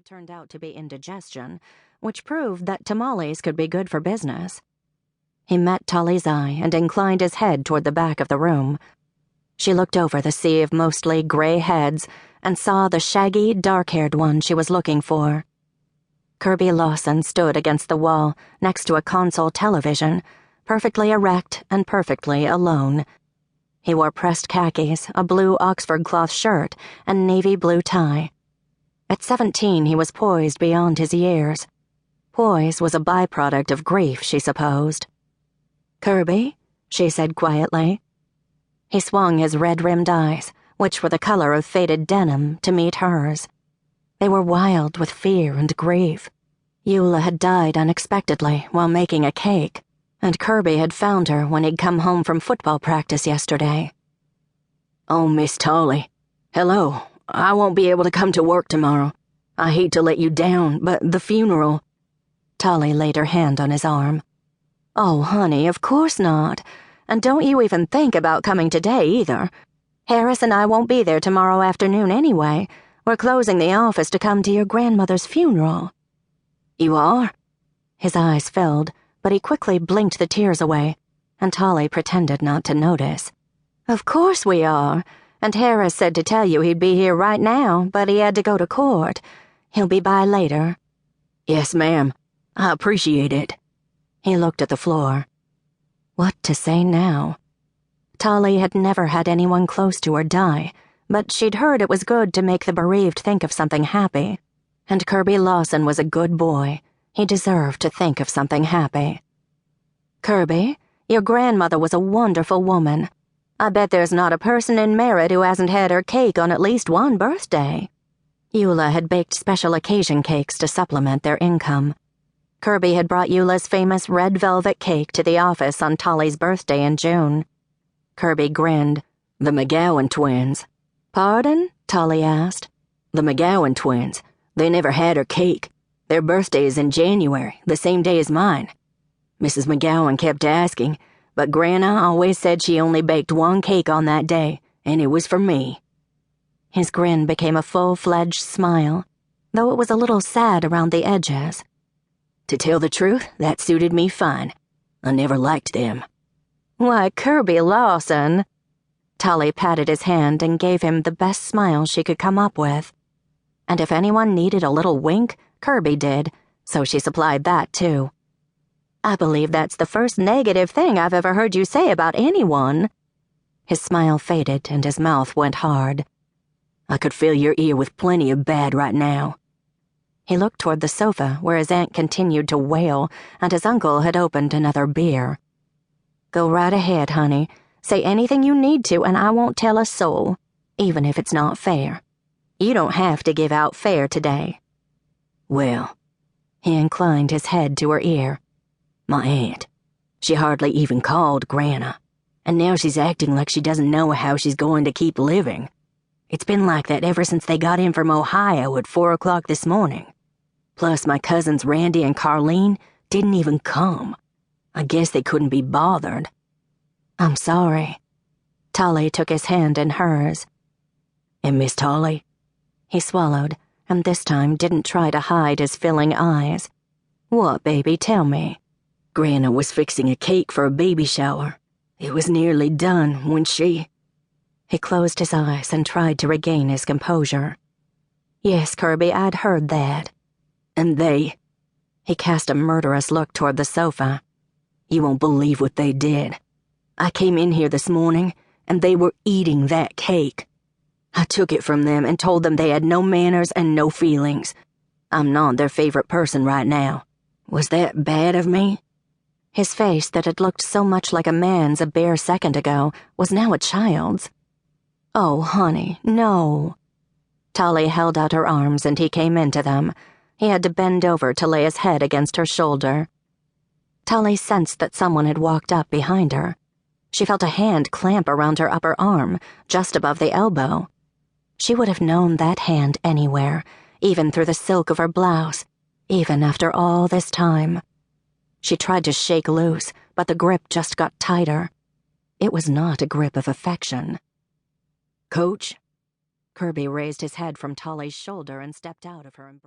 had turned out to be indigestion, which proved that tamales could be good for business. He met Tolly's eye and inclined his head toward the back of the room. She looked over the sea of mostly gray heads and saw the shaggy, dark-haired one she was looking for. Kirby Lawson stood against the wall next to a console television, perfectly erect and perfectly alone. He wore pressed khakis, a blue Oxford cloth shirt, and navy blue tie. At 17, he was poised beyond his years. Poise was a byproduct of grief, she supposed. "Kirby?" she said quietly. He swung his red-rimmed eyes, which were the color of faded denim, to meet hers. They were wild with fear and grief. Eula had died unexpectedly while making a cake, and Kirby had found her when he'd come home from football practice yesterday. "Oh, Miss Tolly. Hello. I won't be able to come to work tomorrow. I hate to let you down, but the funeral—" Tolly laid her hand on his arm. "Oh, honey, of course not. And don't you even think about coming today, either. Harris and I won't be there tomorrow afternoon anyway. We're closing the office to come to your grandmother's funeral." "You are?" His eyes filled, but he quickly blinked the tears away, and Tolly pretended not to notice. "Of course we are. And Harris said to tell you he'd be here right now, but he had to go to court. He'll be by later." "Yes, ma'am. I appreciate it." He looked at the floor. What to say now? Tolly had never had anyone close to her die, but she'd heard it was good to make the bereaved think of something happy. And Kirby Lawson was a good boy. He deserved to think of something happy. "Kirby, your grandmother was a wonderful woman. I bet there's not a person in Merritt who hasn't had her cake on at least one birthday." Eula had baked special occasion cakes to supplement their income. Kirby had brought Eula's famous red velvet cake to the office on Tolly's birthday in June. Kirby grinned. "The McGowan twins." "Pardon?" Tolly asked. "The McGowan twins. They never had her cake. Their birthday is in January, the same day as mine. Mrs. McGowan kept asking, but Grandma always said she only baked one cake on that day, and it was for me." His grin became a full-fledged smile, though it was a little sad around the edges. "To tell the truth, that suited me fine. I never liked them." "Why, Kirby Lawson!" Tolly patted his hand and gave him the best smile she could come up with. And if anyone needed a little wink, Kirby did, so she supplied that too. "I believe that's the first negative thing I've ever heard you say about anyone." His smile faded and his mouth went hard. "I could fill your ear with plenty of bad right now." He looked toward the sofa where his aunt continued to wail and his uncle had opened another beer. "Go right ahead, honey. Say anything you need to and I won't tell a soul, even if it's not fair. You don't have to give out fair today." "Well," he inclined his head to her ear, "my aunt, she hardly even called Grandma, and now she's acting like she doesn't know how she's going to keep living. It's been like that ever since they got in from Ohio at 4 o'clock this morning. Plus, my cousins Randy and Carlene didn't even come. I guess they couldn't be bothered." "I'm sorry." Tolly took his hand in hers. "And Miss Tolly?" He swallowed, and this time didn't try to hide his filling eyes. "What, baby, tell me?" "Grandma was fixing a cake for a baby shower. It was nearly done when she—" He closed his eyes and tried to regain his composure. "Yes, Kirby, I'd heard that." "And they—" He cast a murderous look toward the sofa. "You won't believe what they did. I came in here this morning, and they were eating that cake. I took it from them and told them they had no manners and no feelings. I'm not their favorite person right now. Was that bad of me?" His face that had looked so much like a man's a bare second ago was now a child's. "Oh, honey, no." Tolly held out her arms and he came into them. He had to bend over to lay his head against her shoulder. Tolly sensed that someone had walked up behind her. She felt a hand clamp around her upper arm, just above the elbow. She would have known that hand anywhere, even through the silk of her blouse, even after all this time. She tried to shake loose, but the grip just got tighter. It was not a grip of affection. "Coach?" Kirby raised his head from Tolly's shoulder and stepped out of her embrace.